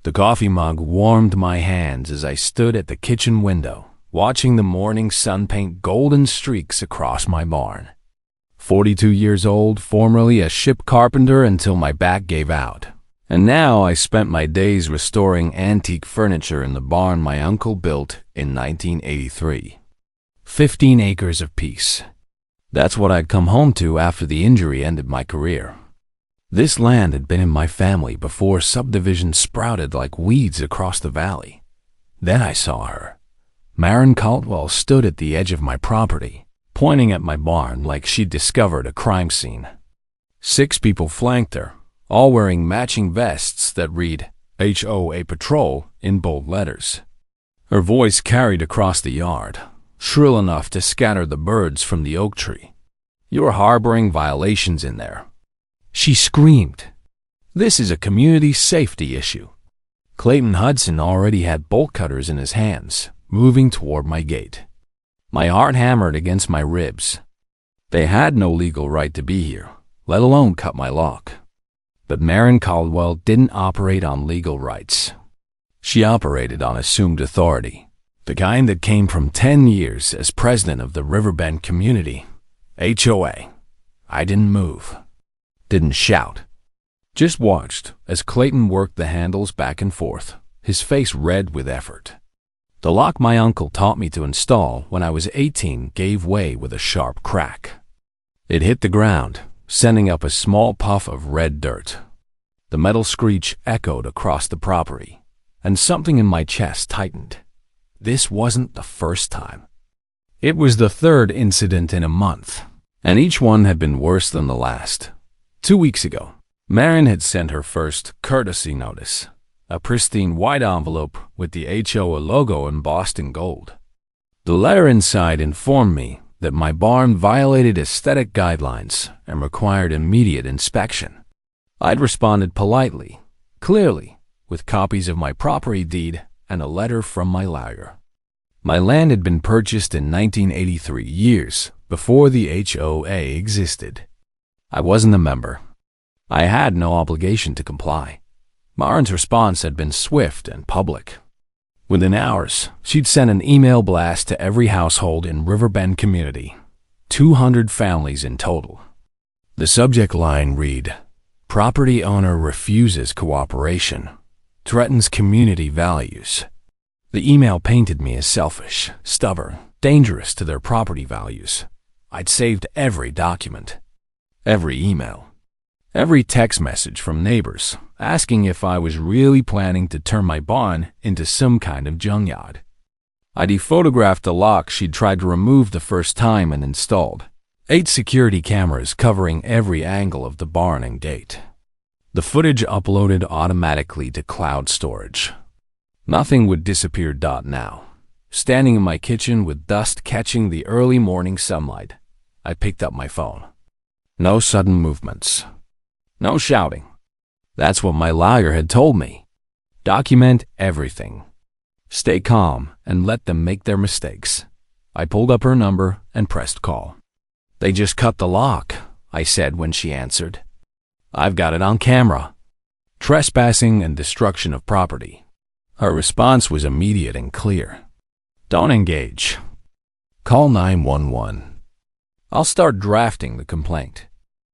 The coffee mug warmed my hands as I stood at the kitchen window, watching the morning sun paint golden streaks across my barn. 42 years old, formerly a ship carpenter until my back gave out. And now I spent my days restoring antique furniture in the barn my uncle built in 1983. 15 acres of peace. That's what I'd come home to after the injury ended my career. This land had been in my family before subdivisions sprouted like weeds across the valley. Then I saw her. Maren Caldwell stood at the edge of my property, pointing at my barn like she'd discovered a crime scene. 6 people flanked her, all wearing matching vests that read HOA Patrol in bold letters. Her voice carried across the yard, shrill enough to scatter the birds from the oak tree. "You're harboring violations in there," she screamed. "This is a community safety issue." Clayton Hudson already had bolt cutters in his hands, moving toward my gate. My heart hammered against my ribs. They had no legal right to be here, let alone cut my lock. But Maren Caldwell didn't operate on legal rights. She operated on assumed authority, the kind that came from 10 years as president of the Riverbend Community, HOA. I didn't move, didn't shout, just watched as Clayton worked the handles back and forth, his face red with effort. The lock my uncle taught me to install when I was 18 gave way with a sharp crack. It hit the ground, sending up a small puff of red dirt. The metal screech echoed across the property, and something in my chest tightened. This wasn't the first time. It was the 3rd incident in a month, and each one had been worse than the last. 2 weeks ago, Maren had sent her first courtesy notice, a pristine white envelope with the HOA logo embossed in gold. The letter inside informed me that my barn violated aesthetic guidelines and required immediate inspection. I'd responded politely, clearly, with copies of my property deed and a letter from my lawyer. My land had been purchased in 1983, years before the HOA existed. I wasn't a member. I had no obligation to comply. Maren's response had been swift and public. Within hours, she'd sent an email blast to every household in Riverbend Community, 200 families in total. The subject line read, "Property owner refuses cooperation, threatens community values." The email painted me as selfish, stubborn, dangerous to their property values. I'd saved every document, every email, every text message from neighbors asking if I was really planning to turn my barn into some kind of junkyard. I dephotographed the lock she'd tried to remove the first time and installed 8 security cameras covering every angle of the barn and gate. The footage uploaded automatically to cloud storage. Nothing would disappear. Now, standing in my kitchen with dust catching the early morning sunlight, I picked up my phone. No sudden movements. No shouting. That's what my lawyer had told me. Document everything. Stay calm and let them make their mistakes. I pulled up her number and pressed call. "They just cut the lock," I said when she answered. "I've got it on camera. Trespassing and destruction of property." Her response was immediate and clear. "Don't engage. Call 911. I'll start drafting the complaint."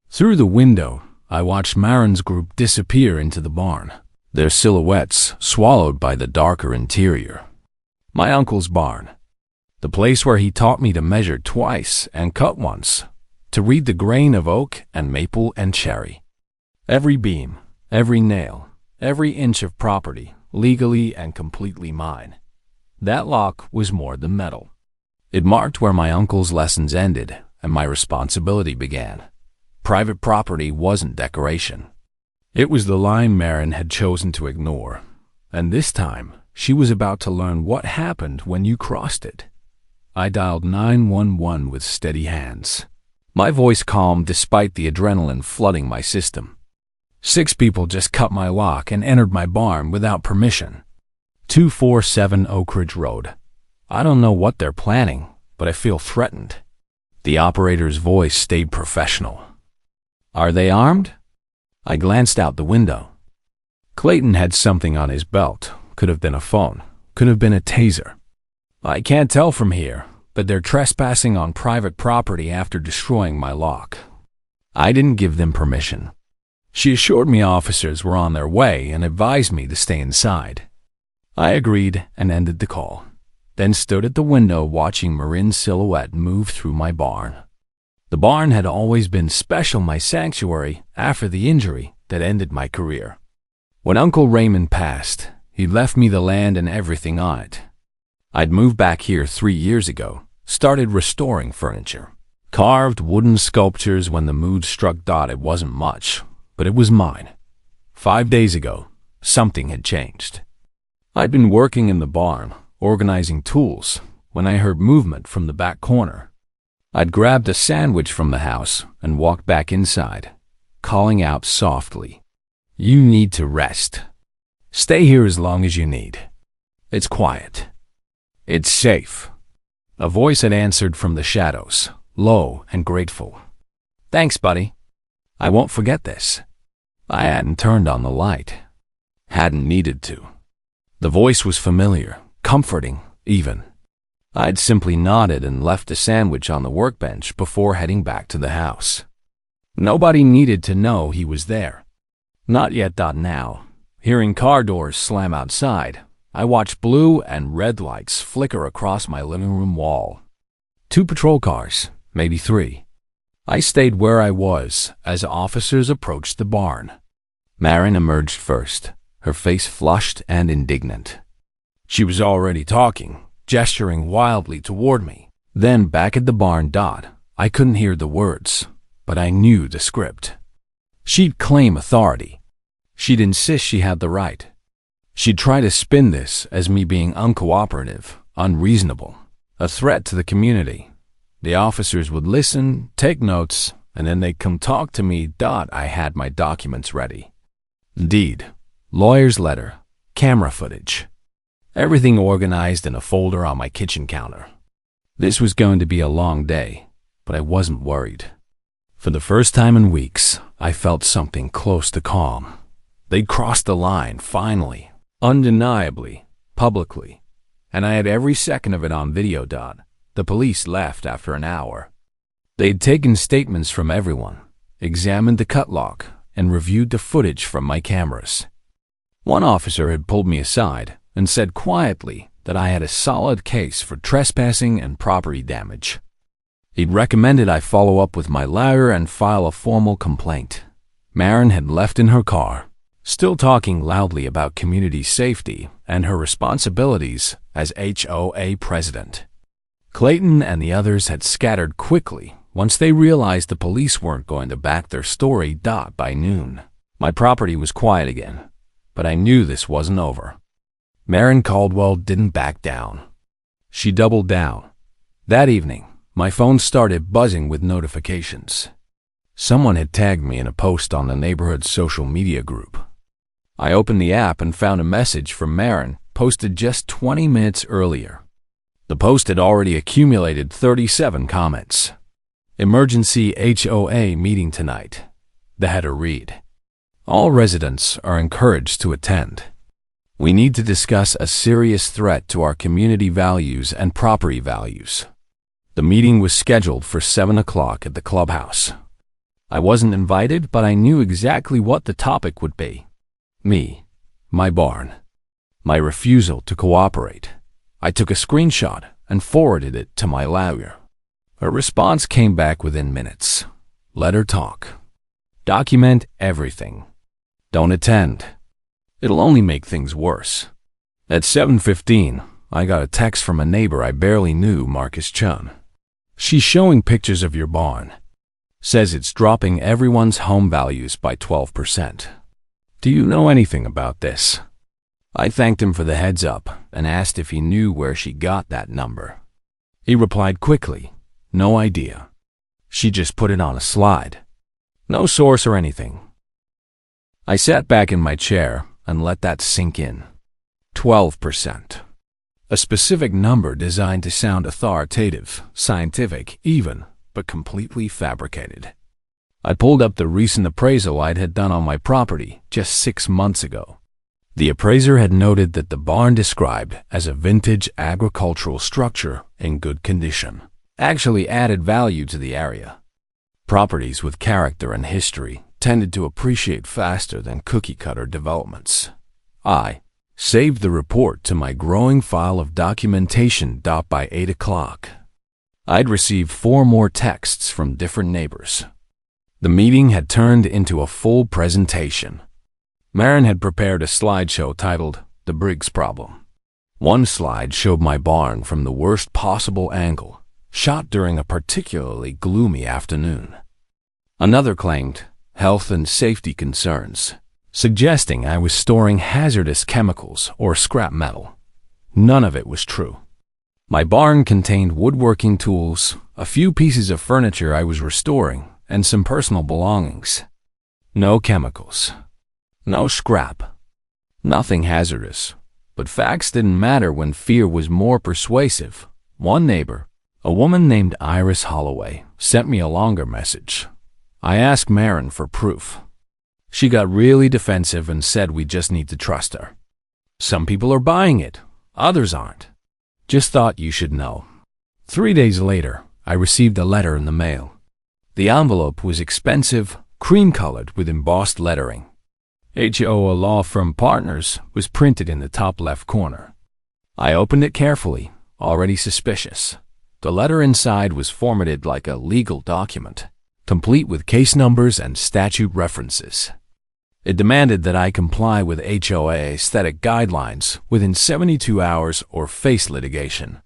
Through the window, I watched Maren's group disappear into the barn, their silhouettes swallowed by the darker interior. My uncle's barn, the place where he taught me to measure twice and cut once, to read the grain of oak and maple and cherry. Every beam, every nail, every inch of property, legally and completely mine. That lock was more than metal. It marked where my uncle's lessons ended and my responsibility began. Private property wasn't decoration. It was the line Maren had chosen to ignore, and this time she was about to learn what happened when you crossed it. I dialed 911 with steady hands, my voice calm despite the adrenaline flooding my system. 6 people just cut my lock and entered my barn without permission. 247 Oak Ridge Road. I don't know what they're planning, but I feel threatened. The operator's voice stayed professional. "Are they armed?" I glanced out the window. Clayton had something on his belt. Could have been a phone. Could have been a taser. I can't tell from here, but they're trespassing on private property after destroying my lock. I didn't give them permission. She assured me officers were on their way and advised me to stay inside. I agreed and ended the call, then stood at the window watching Marin's silhouette move through my barn. The barn had always been special, my sanctuary after the injury that ended my career. When Uncle Raymond passed, he left me the land and everything on it. I'd moved back here 3 years ago, started restoring furniture. Carved wooden sculptures. When the mood struck, it wasn't much, but it was mine. 5 days ago, something had changed. I'd been working in the barn, organizing tools, when I heard movement from the back corner. I'd grabbed a sandwich from the house and walked back inside, calling out softly, "You need to rest. Stay here as long as you need. It's quiet. It's safe." A voice had answered from the shadows, low and grateful. "Thanks, buddy. I won't forget this." I hadn't turned on the light. Hadn't needed to. The voice was familiar, comforting, even. I'd simply nodded and left the sandwich on the workbench before heading back to the house. Nobody needed to know he was there. Not yet. Now, hearing car doors slam outside, I watched blue and red lights flicker across my living room wall. 2 patrol cars, maybe 3. I stayed where I was as officers approached the barn. Marin emerged first, her face flushed and indignant. She was already talking, gesturing wildly toward me. Then back at the barn. I couldn't hear the words, but I knew the script. She'd claim authority. She'd insist she had the right. She'd try to spin this as me being uncooperative, unreasonable, a threat to the community. The officers would listen, take notes, and then they'd come talk to me. I had my documents ready. Deed, lawyer's letter, camera footage. Everything organized in a folder on my kitchen counter. This was going to be a long day, but I wasn't worried. For the first time in weeks, I felt something close to calm. They'd crossed the line, finally, undeniably, publicly, and I had every second of it on video. The police left after an hour. They'd taken statements from everyone, examined the cut lock, and reviewed the footage from my cameras. One officer had pulled me aside and said quietly that I had a solid case for trespassing and property damage. He'd recommended I follow up with my lawyer and file a formal complaint. Marin had left in her car, still talking loudly about community safety and her responsibilities as HOA president. Clayton and the others had scattered quickly once they realized the police weren't going to back their story. By noon, my property was quiet again, but I knew this wasn't over. Marin Caldwell didn't back down. She doubled down. That evening, my phone started buzzing with notifications. Someone had tagged me in a post on the neighborhood social media group. I opened the app and found a message from Marin posted just 20 minutes earlier. The post had already accumulated 37 comments. "Emergency HOA meeting tonight." The header read, "All residents are encouraged to attend. We need to discuss a serious threat to our community values and property values." The meeting was scheduled for 7 o'clock at the clubhouse. I wasn't invited, but I knew exactly what the topic would be. Me, my barn, my refusal to cooperate. I took a screenshot and forwarded it to my lawyer. Her response came back within minutes. Let her talk. Document everything. Don't attend. It'll only make things worse. At 7:15, I got a text from a neighbor I barely knew, Marcus Chun. "She's showing pictures of your barn. Says it's dropping everyone's home values by 12%. Do you know anything about this?" I thanked him for the heads up and asked if he knew where she got that number. He replied quickly, "No idea. She just put it on a slide. No source or anything." I sat back in my chair and let that sink in. 12%. A specific number designed to sound authoritative, scientific even, but completely fabricated. I pulled up the recent appraisal I'd had done on my property just 6 months ago. The appraiser had noted that the barn described as a vintage agricultural structure in good condition actually added value to the area. Properties with character and history tended to appreciate faster than cookie-cutter developments. I saved the report to my growing file of documentation. By 8 o'clock, I'd received 4 more texts from different neighbors. The meeting had turned into a full presentation. Marin had prepared a slideshow titled The Briggs Problem. One slide showed my barn from the worst possible angle, shot during a particularly gloomy afternoon. Another claimed health and safety concerns, suggesting I was storing hazardous chemicals or scrap metal. None of it was true. My barn contained woodworking tools, a few pieces of furniture I was restoring, and some personal belongings. No chemicals. No scrap. Nothing hazardous. But facts didn't matter when fear was more persuasive. One neighbor, a woman named Iris Holloway, sent me a longer message. I asked Marin for proof. She got really defensive and said we just need to trust her. Some people are buying it, others aren't. Just thought you should know. 3 days later, I received a letter in the mail. The envelope was expensive, cream-colored with embossed lettering. HOA Law Firm Partners was printed in the top left corner. I opened it carefully, already suspicious. The letter inside was formatted like a legal document, complete with case numbers and statute references. It demanded that I comply with HOA aesthetic guidelines within 72 hours or face litigation.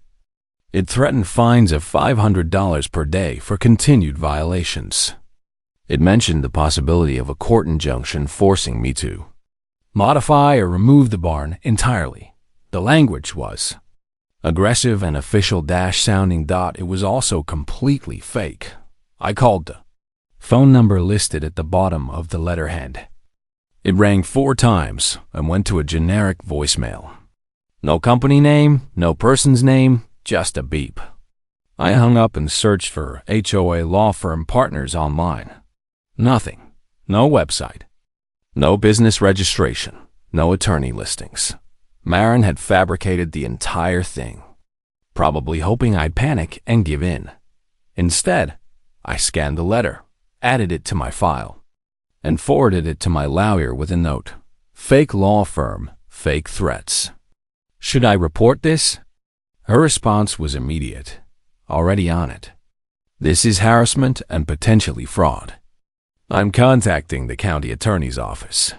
It threatened fines of $500 per day for continued violations. It mentioned the possibility of a court injunction forcing me to modify or remove the barn entirely. The language was aggressive and official-sounding. It was also completely fake. I called the phone number listed at the bottom of the letterhead. It rang 4 times and went to a generic voicemail. No company name, no person's name, just a beep. I hung up and searched for HOA Law Firm Partners online. Nothing. No website. No business registration. No attorney listings. Marin had fabricated the entire thing, probably hoping I'd panic and give in. Instead, I scanned the letter, added it to my file, and forwarded it to my lawyer with a note. Fake law firm, fake threats. Should I report this? Her response was immediate. Already on it. This is harassment and potentially fraud. I'm contacting the county attorney's office.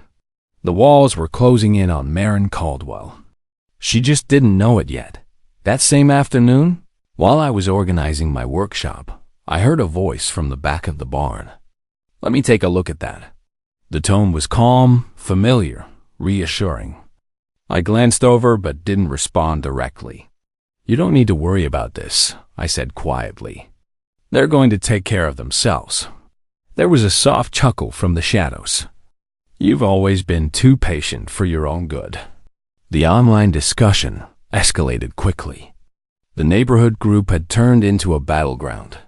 The walls were closing in on Marin Caldwell. She just didn't know it yet. That same afternoon, while I was organizing my workshop, I heard a voice from the back of the barn. Let me take a look at that. The tone was calm, familiar, reassuring. I glanced over but didn't respond directly. You don't need to worry about this, I said quietly. They're going to take care of themselves. There was a soft chuckle from the shadows. You've always been too patient for your own good. The online discussion escalated quickly. The neighborhood group had turned into a battleground.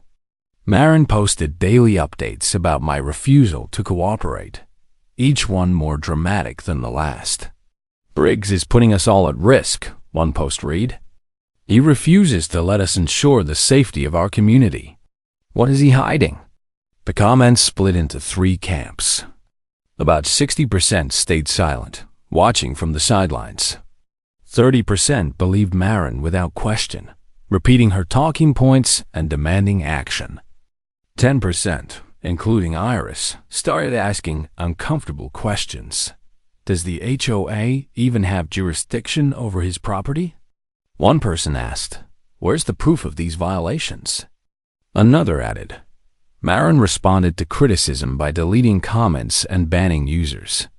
Marin posted daily updates about my refusal to cooperate, each one more dramatic than the last. Briggs is putting us all at risk, one post read. He refuses to let us ensure the safety of our community. What is he hiding? The comments split into 3 camps. About 60% stayed silent, watching from the sidelines. 30% believed Marin without question, repeating her talking points and demanding action. 10%, including Iris, started asking uncomfortable questions. Does the HOA even have jurisdiction over his property? One person asked, where's the proof of these violations? Another added, Marin responded to criticism by deleting comments and banning users.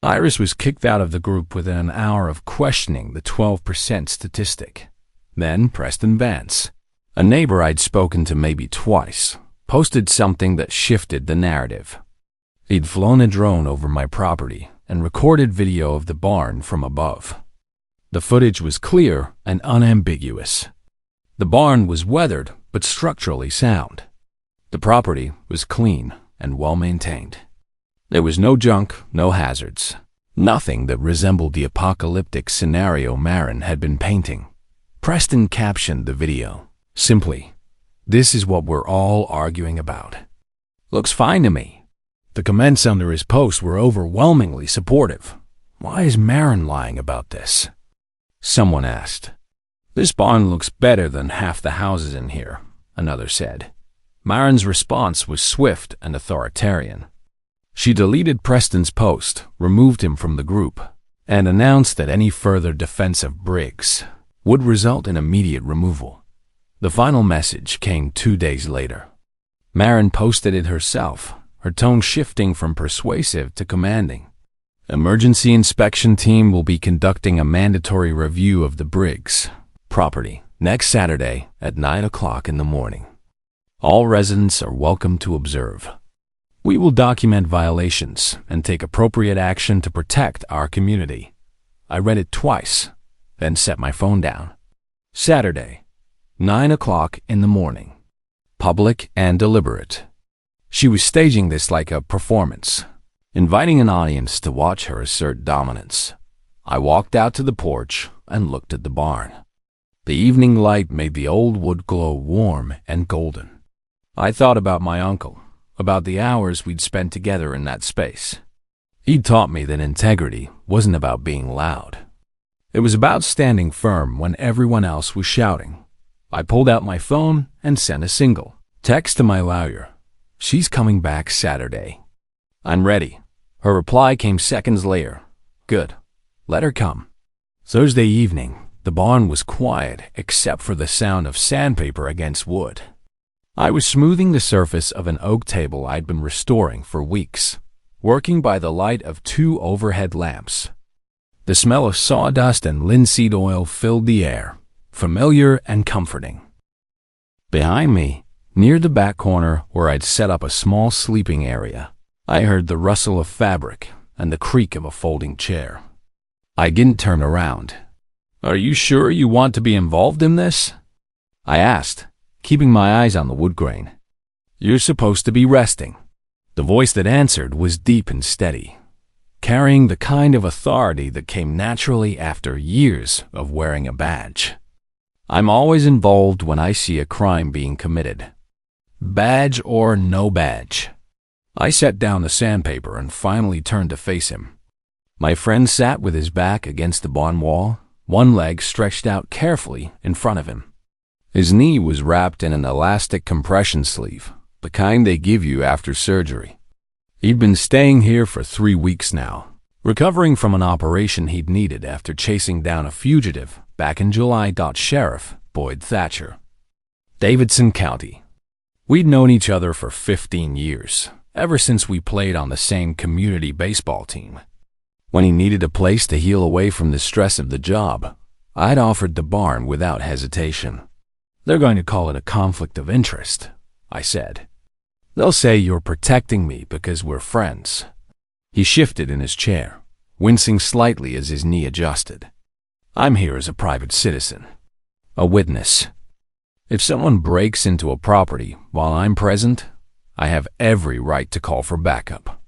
Iris was kicked out of the group within an hour of questioning the 12% statistic. Then Preston Vance, a neighbor I'd spoken to maybe twice, posted something that shifted the narrative. He'd flown a drone over my property and recorded video of the barn from above. The footage was clear and unambiguous. The barn was weathered but structurally sound. The property was clean and well maintained. There was no junk, no hazards. Nothing that resembled the apocalyptic scenario Marin had been painting. Preston captioned the video simply, "This is what we're all arguing about." "Looks fine to me." The comments under his post were overwhelmingly supportive. "Why is Marin lying about this?" someone asked. "This barn looks better than half the houses in here," another said. Marin's response was swift and authoritarian. She deleted Preston's post, removed him from the group, and announced that any further defense of Briggs would result in immediate removal. The final message came 2 days later. Marin posted it herself, her tone shifting from persuasive to commanding. "Emergency inspection team will be conducting a mandatory review of the Briggs property next Saturday at 9 o'clock in the morning. All residents are welcome to observe. We will document violations and take appropriate action to protect our community." I read it twice, then set my phone down. Saturday, 9 o'clock in the morning. Public and deliberate. She was staging this like a performance, inviting an audience to watch her assert dominance. I walked out to the porch and looked at the barn. The evening light made the old wood glow warm and golden. I thought about my uncle, about the hours we'd spent together in that space. He'd taught me that integrity wasn't about being loud. It was about standing firm when everyone else was shouting. I pulled out my phone and sent a single text to my lawyer. "She's coming back Saturday. I'm ready." Her reply came seconds later. "Good. Let her come." Thursday evening, the barn was quiet except for the sound of sandpaper against wood. I was smoothing the surface of an oak table I'd been restoring for weeks, working by the light of 2 overhead lamps. The smell of sawdust and linseed oil filled the air, familiar and comforting. Behind me, near the back corner where I'd set up a small sleeping area, I heard the rustle of fabric and the creak of a folding chair. I didn't turn around. "Are you sure you want to be involved in this?" I asked, keeping my eyes on the wood grain. "You're supposed to be resting." The voice that answered was deep and steady, carrying the kind of authority that came naturally after years of wearing a badge. "I'm always involved when I see a crime being committed. Badge or no badge." I set down the sandpaper and finally turned to face him. My friend sat with his back against the barn wall, one leg stretched out carefully in front of him. His knee was wrapped in an elastic compression sleeve, the kind they give you after surgery. He'd been staying here for 3 weeks now, recovering from an operation he'd needed after chasing down a fugitive back in July. Sheriff Boyd Thatcher, Davidson County. We'd known each other for 15 years, ever since we played on the same community baseball team. When he needed a place to heal away from the stress of the job, I'd offered the barn without hesitation. "They're going to call it a conflict of interest," I said. "They'll say you're protecting me because we're friends." He shifted in his chair, wincing slightly as his knee adjusted. "I'm here as a private citizen, a witness. If someone breaks into a property while I'm present, I have every right to call for backup.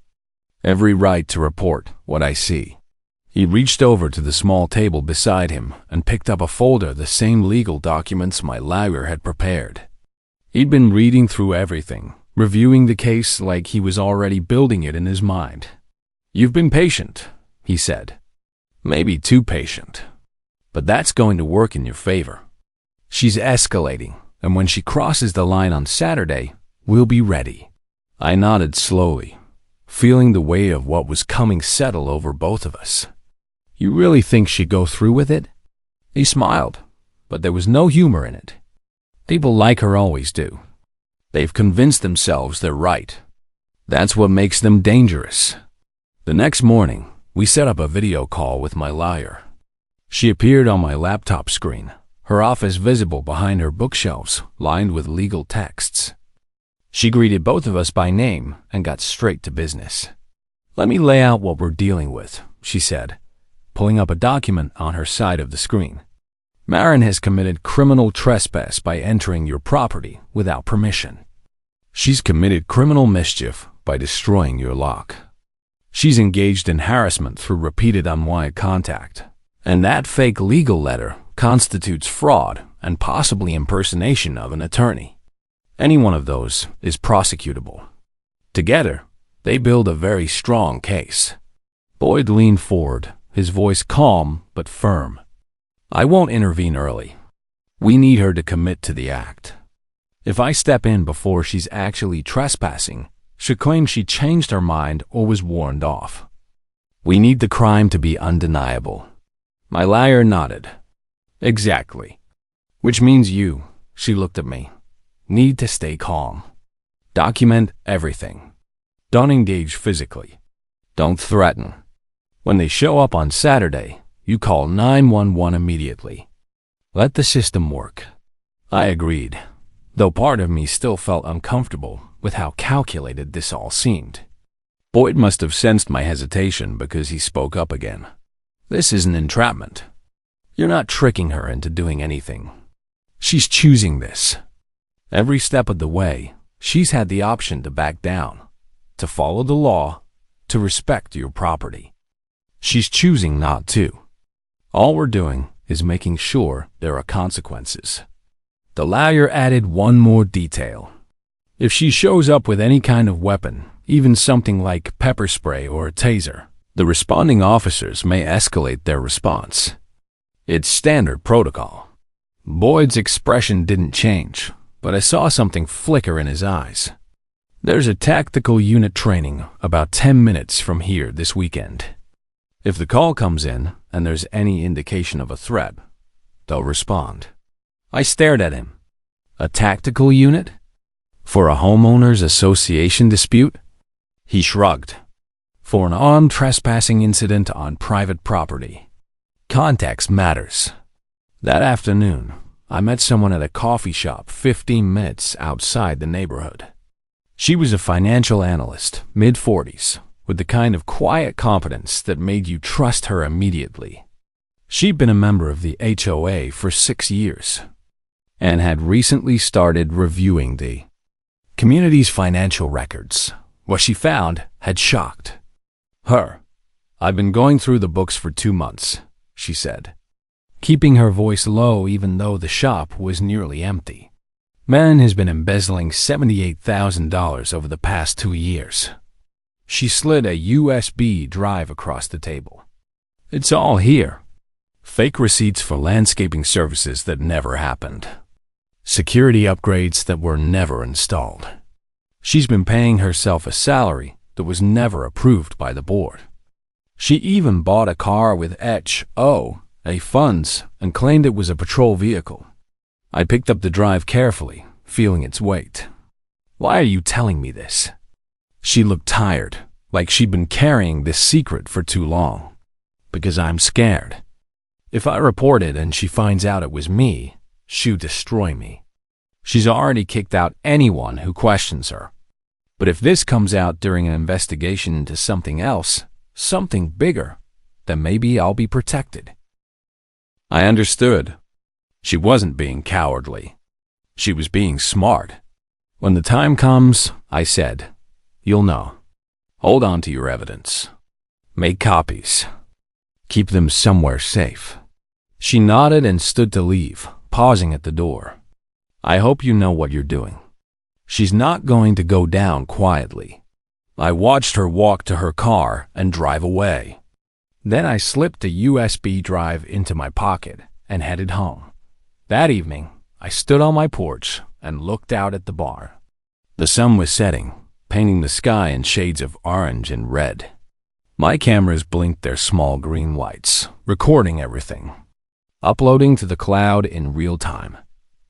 Every right to report what I see." He reached over to the small table beside him and picked up a folder of the same legal documents my lawyer had prepared. He'd been reading through everything, reviewing the case like he was already building it in his mind. "You've been patient," he said. "Maybe too patient. But that's going to work in your favor. She's escalating, and when she crosses the line on Saturday, we'll be ready." I nodded slowly, feeling the weight of what was coming settle over both of us. "You really think she'd go through with it?" He smiled, but there was no humor in it. "People like her always do. They've convinced themselves they're right. That's what makes them dangerous." The next morning, we set up a video call with my lawyer. She appeared on my laptop screen, her office visible behind her bookshelves lined with legal texts. She greeted both of us by name and got straight to business. "Let me lay out what we're dealing with," she said, pulling up a document on her side of the screen. "Marin has committed criminal trespass by entering your property without permission. She's committed criminal mischief by destroying your lock. She's engaged in harassment through repeated unwanted contact. And that fake legal letter constitutes fraud and possibly impersonation of an attorney. Any one of those is prosecutable. Together, they build a very strong case. Boyd leaned forward, his voice calm but firm. I won't intervene early. We need her to commit to the act. If I step in before she's actually trespassing, she'll claim she changed her mind or was warned off. We need the crime to be undeniable. My lawyer nodded. Exactly. Which means you, she looked at me, need to stay calm. Document everything. Don't engage physically. Don't threaten. When they show up on Saturday, you call 911 immediately. Let the system work. I agreed, though part of me still felt uncomfortable with how calculated this all seemed. Boyd must have sensed my hesitation because he spoke up again. This isn't entrapment. You're not tricking her into doing anything. She's choosing this. Every step of the way, she's had the option to back down, to follow the law, to respect your property. She's choosing not to. All we're doing is making sure there are consequences. The lawyer added one more detail. If she shows up with any kind of weapon, even something like pepper spray or a taser, the responding officers may escalate their response. It's standard protocol. Boyd's expression didn't change, but I saw something flicker in his eyes. There's a tactical unit training about 10 minutes from here this weekend. If the call comes in and there's any indication of a threat, they'll respond. I stared at him. A tactical unit? For a homeowners association dispute? He shrugged. For an armed trespassing incident on private property. Context matters. That afternoon, I met someone at a coffee shop 15 minutes outside the neighborhood. She was a financial analyst, mid-40s, with the kind of quiet competence that made you trust her immediately. She'd been a member of the HOA for 6 years and had recently started reviewing the community's financial records. What she found had shocked her. I've been going through the books for 2 months, she said, keeping her voice low even though the shop was nearly empty. Man has been embezzling $78,000 over the past 2 years. She slid a USB drive across the table. It's all here. Fake receipts for landscaping services that never happened. Security upgrades that were never installed. She's been paying herself a salary that was never approved by the board. She even bought a car with HOA funds and claimed it was a patrol vehicle. I picked up the drive carefully, feeling its weight. Why are you telling me this? She looked tired, like she'd been carrying this secret for too long. Because I'm scared. If I report it and she finds out it was me, she'll destroy me. She's already kicked out anyone who questions her. But if this comes out during an investigation into something else, something bigger, then maybe I'll be protected. I understood. She wasn't being cowardly. She was being smart. When the time comes, I said, you'll know. Hold on to your evidence. Make copies. Keep them somewhere safe. She nodded and stood to leave, pausing at the door. I hope you know what you're doing. She's not going to go down quietly. I watched her walk to her car and drive away. Then I slipped a USB drive into my pocket and headed home. That evening, I stood on my porch and looked out at the barn. The sun was setting, painting the sky in shades of orange and red. My cameras blinked their small green lights, recording everything, uploading to the cloud in real time.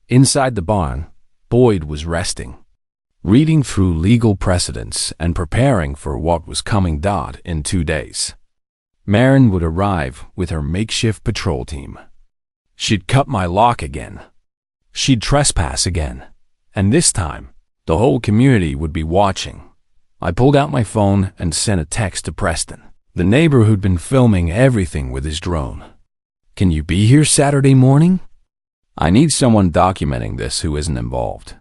Inside the barn, Boyd was resting, reading through legal precedents and preparing for what was coming in 2 days. Marin would arrive with her makeshift patrol team. She'd cut my lock again. She'd trespass again. And this time, the whole community would be watching. I pulled out my phone and sent a text to Preston, the neighbor who'd been filming everything with his drone. Can you be here Saturday morning? I need someone documenting this who isn't involved.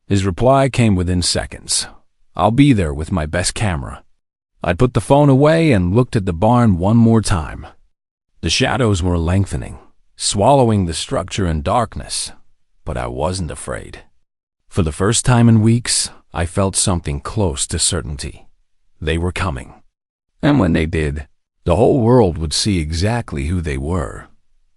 His reply came within seconds. I'll be there with my best camera. I put the phone away and looked at the barn one more time. The shadows were lengthening, swallowing the structure in darkness, but I wasn't afraid. For the first time in weeks, I felt something close to certainty. They were coming. And when they did, the whole world would see exactly who they were.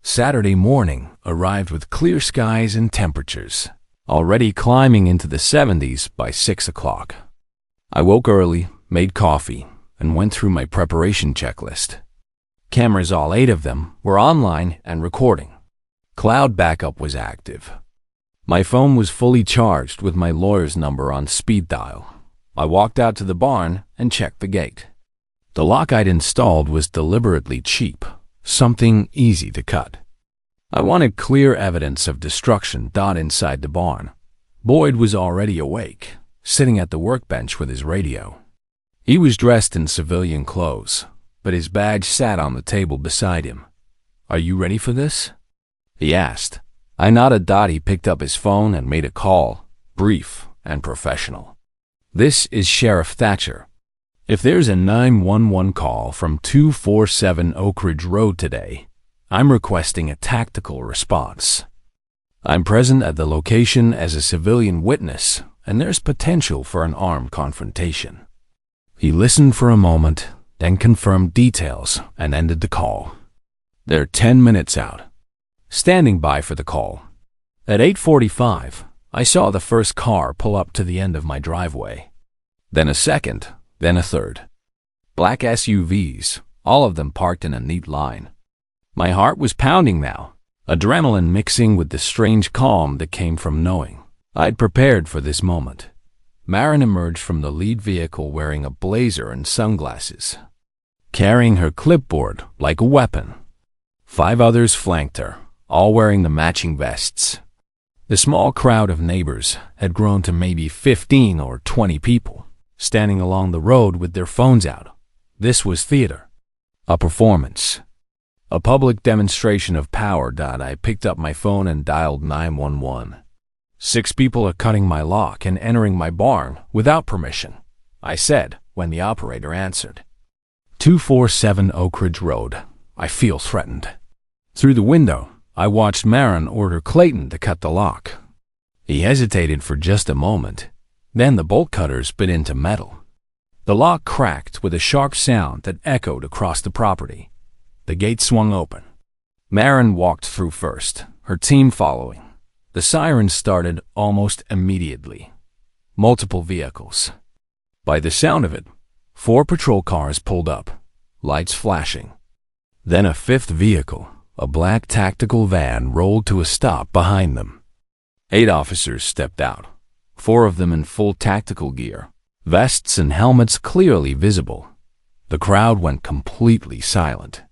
Saturday morning arrived with clear skies and temperatures, already climbing into the 70s by 6 o'clock. I woke early, made coffee, and went through my preparation checklist. Cameras, all 8 of them, were online and recording. Cloud backup was active. My phone was fully charged with my lawyer's number on speed dial. I walked out to the barn and checked the gate. The lock I'd installed was deliberately cheap, something easy to cut. I wanted clear evidence of destruction inside the barn. Boyd was already awake, sitting at the workbench with his radio. He was dressed in civilian clothes, but his badge sat on the table beside him. "Are you ready for this?" he asked. I nodded. He picked up his phone and made a call, brief and professional. "This is Sheriff Thatcher. If there's a 911 call from 247 Oak Ridge Road today, I'm requesting a tactical response. I'm present at the location as a civilian witness, and there's potential for an armed confrontation." He listened for a moment, then confirmed details and ended the call. "They're 10 minutes out. Standing by for the call." At 8:45, I saw the first car pull up to the end of my driveway. Then a second, then a third. Black SUVs, all of them parked in a neat line. My heart was pounding now, adrenaline mixing with the strange calm that came from knowing I'd prepared for this moment. Maren emerged from the lead vehicle wearing a blazer and sunglasses, carrying her clipboard like a weapon. 5 others flanked her, all wearing the matching vests. The small crowd of neighbors had grown to maybe 15 or 20 people, standing along the road with their phones out. This was theater, a performance, a public demonstration of power. I picked up my phone and dialed 911. 6 people are cutting my lock and entering my barn without permission, I said when the operator answered. 247 Oak Ridge Road. I feel threatened. Through the window, I watched Maren order Clayton to cut the lock. He hesitated for just a moment. Then the bolt cutters bit into metal. The lock cracked with a sharp sound that echoed across the property. The gate swung open. Maren walked through first, her team following. The sirens started almost immediately. Multiple vehicles. By the sound of it, 4 patrol cars pulled up, lights flashing. Then a 5th vehicle, a black tactical van, rolled to a stop behind them. 8 officers stepped out, 4 of them in full tactical gear, vests and helmets clearly visible. The crowd went completely silent.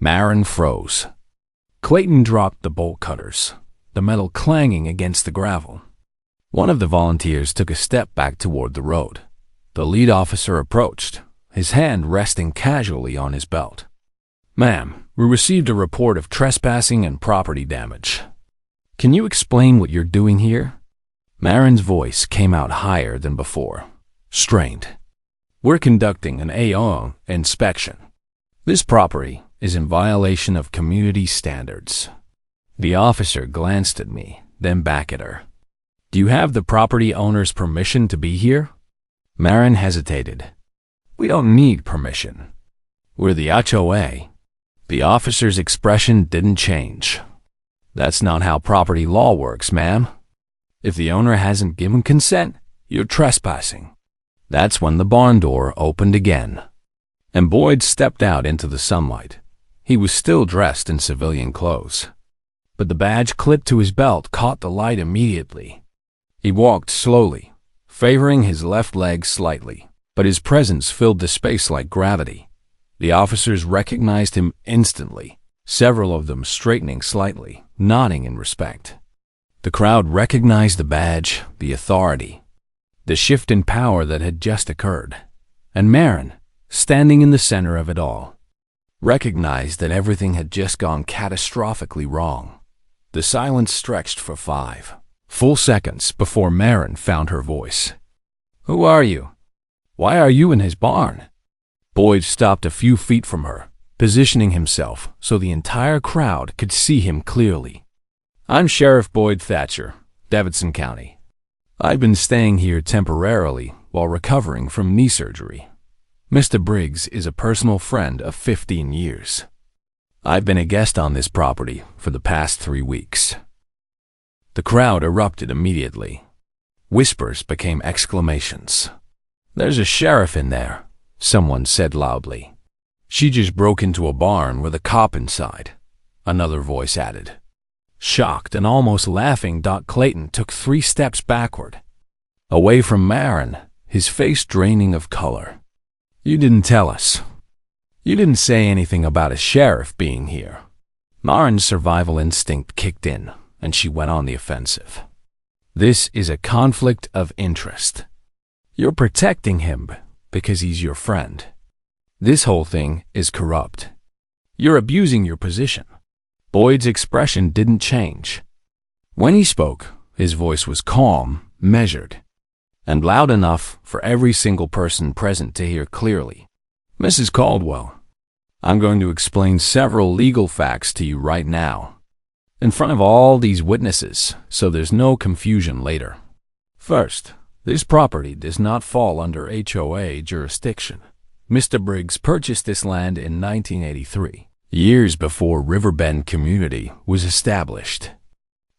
Maren froze. Clayton dropped the bolt cutters, the metal clanging against the gravel. One of the volunteers took a step back toward the road. The lead officer approached, his hand resting casually on his belt. "Ma'am, we received a report of trespassing and property damage. Can you explain what you're doing here?" Maren's voice came out higher than before, strained. "We're conducting an HOA inspection. This property is in violation of community standards." The officer glanced at me, then back at her. "Do you have the property owner's permission to be here?" Maren hesitated. "We don't need permission. We're the HOA." The officer's expression didn't change. "That's not how property law works, ma'am. If the owner hasn't given consent, you're trespassing." That's when the barn door opened again, and Boyd stepped out into the sunlight. He was still dressed in civilian clothes, but the badge clipped to his belt caught the light immediately. He walked slowly, favoring his left leg slightly, but his presence filled the space like gravity. The officers recognized him instantly, several of them straightening slightly, nodding in respect. The crowd recognized the badge, the authority, the shift in power that had just occurred, and Maren, standing in the center of it all, recognized that everything had just gone catastrophically wrong. The silence stretched for 5 full seconds before Maren found her voice. "Who are you? Why are you in his barn?" Boyd stopped a few feet from her, positioning himself so the entire crowd could see him clearly. "I'm Sheriff Boyd Thatcher, Davidson County. I've been staying here temporarily while recovering from knee surgery. Mr. Briggs is a personal friend of 15 years. I've been a guest on this property for the past 3 weeks." The crowd erupted immediately. Whispers became exclamations. "There's a sheriff in there," someone said loudly. "She just broke into a barn with a cop inside," another voice added. Shocked and almost laughing, Doc Clayton took 3 steps backward, away from Marin, his face draining of color. "You didn't tell us. You didn't say anything about a sheriff being here." Marin's survival instinct kicked in, and she went on the offensive. "This is a conflict of interest. You're protecting him because he's your friend. This whole thing is corrupt. You're abusing your position." Boyd's expression didn't change. When he spoke, his voice was calm, measured, and loud enough for every single person present to hear clearly. "Mrs. Caldwell, I'm going to explain several legal facts to you right now, in front of all these witnesses, so there's no confusion later. First, this property does not fall under HOA jurisdiction. Mr. Briggs purchased this land in 1983, years before Riverbend Community was established.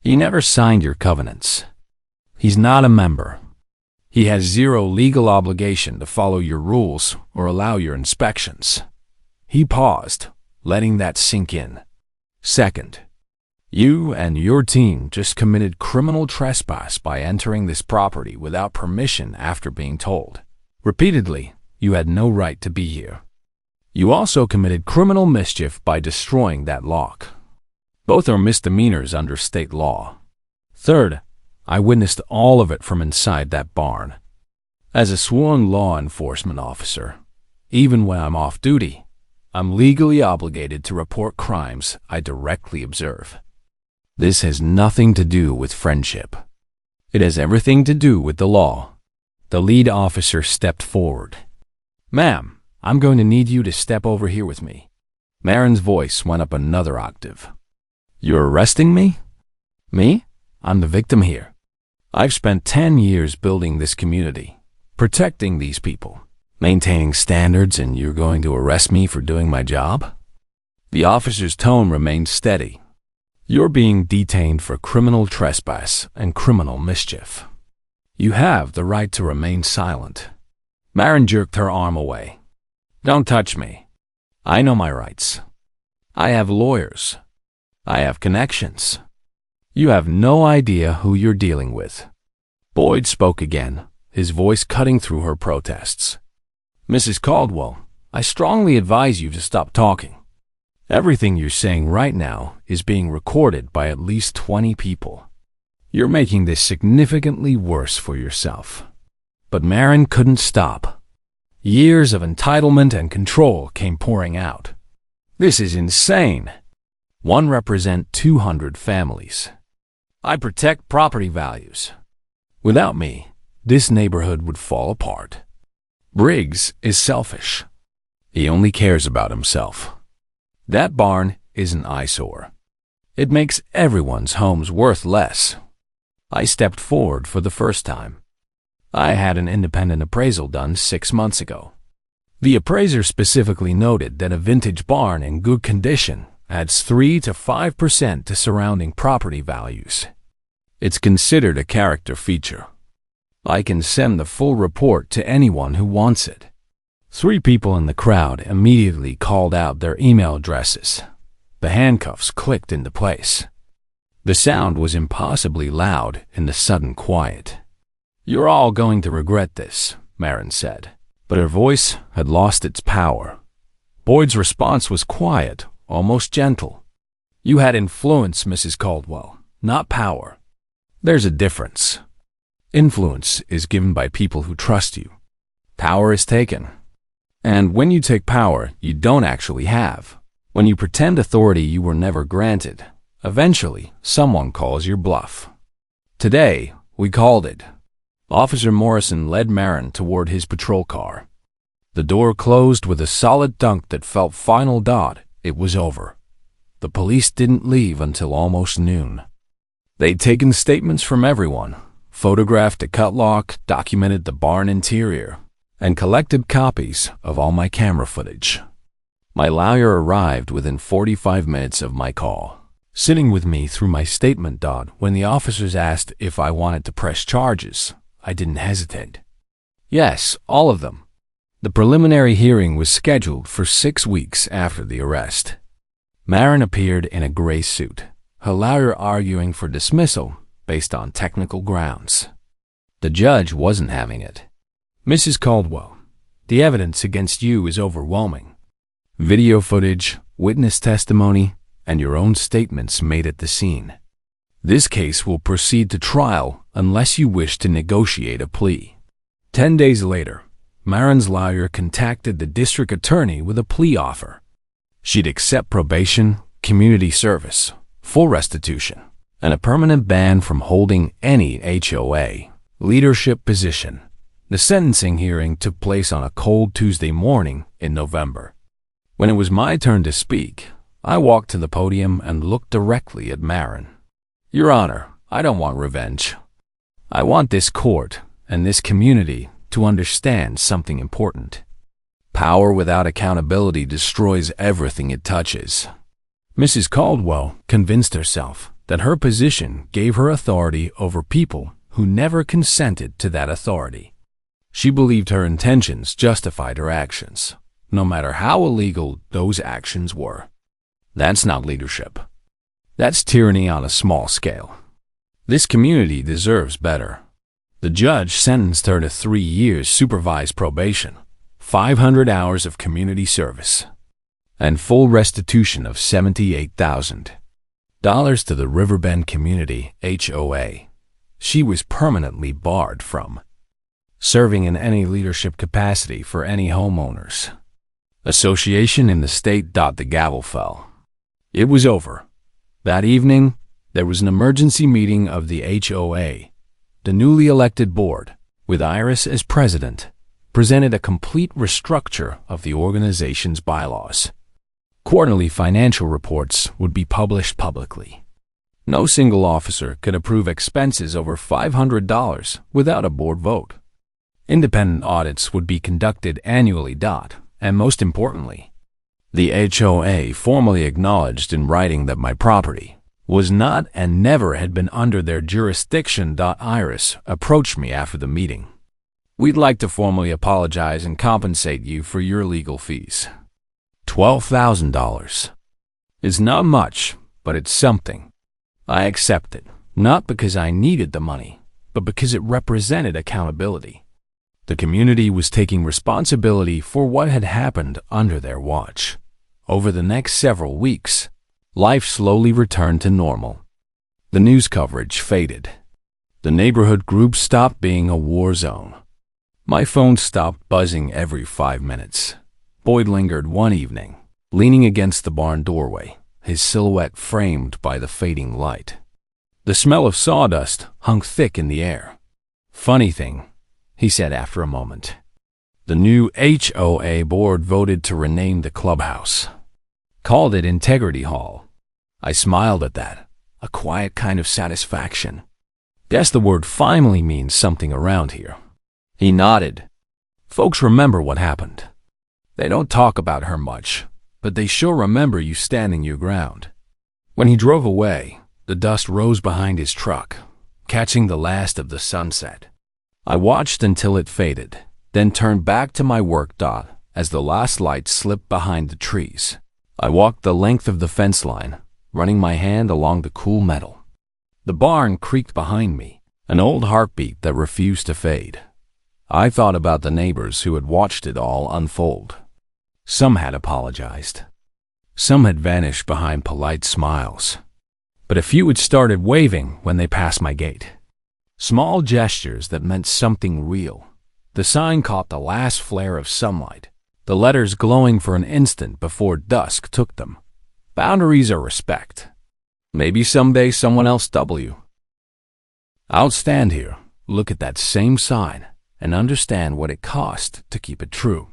He never signed your covenants. He's not a member. He has zero legal obligation to follow your rules or allow your inspections." He paused, letting that sink in. "Second, you and your team just committed criminal trespass by entering this property without permission after being told. Repeatedly, you had no right to be here. You also committed criminal mischief by destroying that lock. Both are misdemeanors under state law. Third, I witnessed all of it from inside that barn. As a sworn law enforcement officer, even when I'm off duty, I'm legally obligated to report crimes I directly observe. This has nothing to do with friendship. It has everything to do with the law." The lead officer stepped forward. "Ma'am, I'm going to need you to step over here with me." Marin's voice went up another octave. "You're arresting me? Me? I'm the victim here. I've spent 10 years building this community, protecting these people, maintaining standards, and you're going to arrest me for doing my job?" The officer's tone remained steady. "You're being detained for criminal trespass and criminal mischief. You have the right to remain silent." Marin jerked her arm away. "Don't touch me. I know my rights. I have lawyers. I have connections. You have no idea who you're dealing with." Boyd spoke again, his voice cutting through her protests. "Mrs. Caldwell, I strongly advise you to stop talking. Everything you're saying right now is being recorded by at least 20 people. You're making this significantly worse for yourself." But Marin couldn't stop. Years of entitlement and control came pouring out. "This is insane. One represent 200 families. I protect property values. Without me, this neighborhood would fall apart. Briggs is selfish. He only cares about himself. That barn is an eyesore. It makes everyone's homes worth less." I stepped forward for the first time. I had an independent appraisal done 6 months ago. The appraiser specifically noted that a vintage barn in good condition adds 3 to 5% to surrounding property values. It's considered a character feature. I can send the full report to anyone who wants it. 3 people in the crowd immediately called out their email addresses. The handcuffs clicked into place. The sound was impossibly loud in the sudden quiet. "You're all going to regret this," Marin said, but her voice had lost its power. Boyd's response was quiet, almost gentle. "You had influence, Mrs. Caldwell, not power. There's a difference. Influence is given by people who trust you. Power is taken. And when you take power, you don't actually have. When you pretend authority you were never granted, eventually someone calls your bluff. Today, we called it." Officer Morrison led Marin toward his patrol car. The door closed with a solid thunk that felt final. It was over. The police didn't leave until almost noon. They'd taken statements from everyone, photographed the cut lock, documented the barn interior, and collected copies of all my camera footage. My lawyer arrived within 45 minutes of my call, sitting with me through my statement. When the officers asked if I wanted to press charges, I didn't hesitate. Yes, all of them. The preliminary hearing was scheduled for 6 weeks after the arrest. Maren appeared in a gray suit, her lawyer arguing for dismissal based on technical grounds. The judge wasn't having it. Mrs. Caldwell, the evidence against you is overwhelming. Video footage, witness testimony, and your own statements made at the scene. This case will proceed to trial unless you wish to negotiate a plea. 10 days later, Maren's lawyer contacted the district attorney with a plea offer. She'd accept probation, community service, full restitution, and a permanent ban from holding any HOA leadership position. The sentencing hearing took place on a cold Tuesday morning in November. When it was my turn to speak, I walked to the podium and looked directly at Maren. Your Honor, I don't want revenge. I want this court and this community to understand something important. Power without accountability destroys everything it touches. Mrs. Caldwell convinced herself that her position gave her authority over people who never consented to that authority. She believed her intentions justified her actions, no matter how illegal those actions were. That's not leadership. That's tyranny on a small scale. This community deserves better. The judge sentenced her to 3 years supervised probation, 500 hours of community service, and full restitution of $78,000 to the Riverbend Community HOA. She was permanently barred from serving in any leadership capacity for any homeowners association in the state. The gavel fell. It was over. That evening, there was an emergency meeting of the HOA. The newly elected board, with Iris as president, presented a complete restructure of the organization's bylaws. Quarterly financial reports would be published publicly. No single officer could approve expenses over $500 without a board vote. Independent audits would be conducted annually. And most importantly, the HOA formally acknowledged in writing that my property was not and never had been under their jurisdiction. Iris approached me after the meeting. We'd like to formally apologize and compensate you for your legal fees. $12,000. It's not much, but it's something. I accept it, not because I needed the money, but because it represented accountability. The community was taking responsibility for what had happened under their watch. Over the next several weeks, life slowly returned to normal. The news coverage faded. The neighborhood group stopped being a war zone. My phone stopped buzzing every 5 minutes. Boyd lingered one evening, leaning against the barn doorway, his silhouette framed by the fading light. The smell of sawdust hung thick in the air. Funny thing, he said after a moment. The new HOA board voted to rename the clubhouse. Called it Integrity Hall. I smiled at that, a quiet kind of satisfaction. Guess the word finally means something around here. He nodded. Folks remember what happened. They don't talk about her much, but they sure remember you standing your ground. When he drove away, the dust rose behind his truck, catching the last of the sunset. I watched until it faded, then turned back to my work. As the last light slipped behind the trees, I walked the length of the fence line, running my hand along the cool metal. The barn creaked behind me, an old heartbeat that refused to fade. I thought about the neighbors who had watched it all unfold. Some had apologized. Some had vanished behind polite smiles. But a few had started waving when they passed my gate. Small gestures that meant something real. The sign caught the last flare of sunlight, the letters glowing for an instant before dusk took them. Boundaries are respect. Maybe someday someone else W. I'll stand here, look at that same sign, and understand what it cost to keep it true.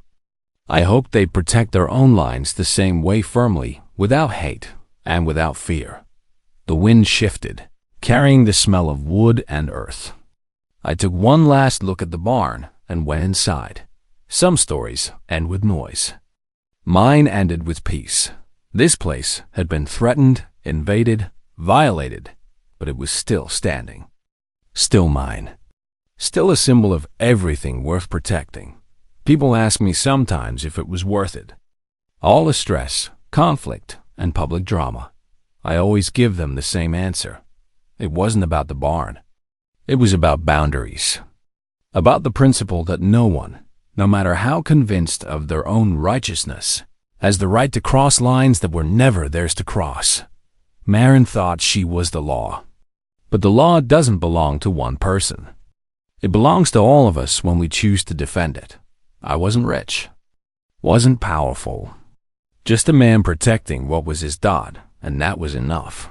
I hoped they'd protect their own lines the same way, firmly, without hate and without fear. The wind shifted, carrying the smell of wood and earth. I took one last look at the barn and went inside. Some stories end with noise. Mine ended with peace. This place had been threatened, invaded, violated, but it was still standing. Still mine. Still a symbol of everything worth protecting. People ask me sometimes if it was worth it. All the stress, conflict, and public drama. I always give them the same answer. It wasn't about the barn. It was about boundaries. About the principle that no one, no matter how convinced of their own righteousness, has the right to cross lines that were never theirs to cross. Marin thought she was the law. But the law doesn't belong to one person. It belongs to all of us when we choose to defend it. I wasn't rich, wasn't powerful, just a man protecting what was his dot, and that was enough.